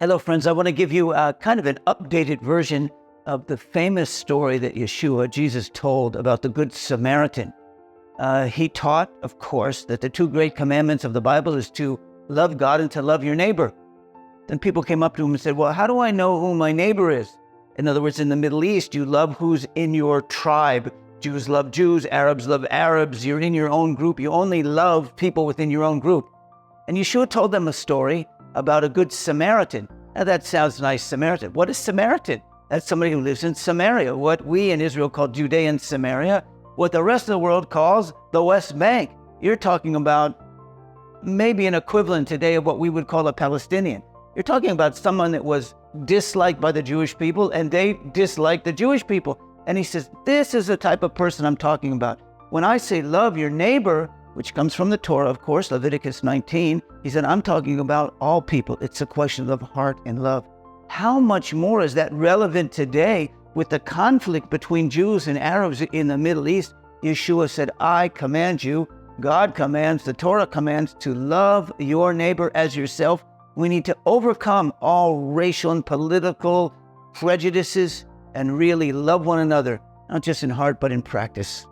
Hello, friends. I want to give you kind of an updated version of the famous story that Jesus told about the Good Samaritan. He taught, of course, that the two great commandments of the Bible is to love God and to love your neighbor. Then people came up to him and said, well, how do I know who my neighbor is? In other words, in the Middle East, you love who's in your tribe. Jews love Jews, Arabs love Arabs. You're in your own group. You only love people within your own group. And Yeshua told them a story about a good Samaritan. Now that sounds nice, Samaritan. What is Samaritan? That's somebody who lives in Samaria, what we in Israel call Judea and Samaria, what the rest of the world calls the West Bank. You're talking about maybe an equivalent today of what we would call a Palestinian. You're talking about someone that was disliked by the Jewish people, and they disliked the Jewish people. And he says, this is the type of person I'm talking about. When I say love your neighbor, which comes from the Torah, of course, Leviticus 19, he said, I'm talking about all people. It's a question of heart and love. How much more is that relevant today with the conflict between Jews and Arabs in the Middle East? Yeshua said, I command you, God commands, the Torah commands to love your neighbor as yourself. We need to overcome all racial and political prejudices and really love one another, not just in heart, but in practice.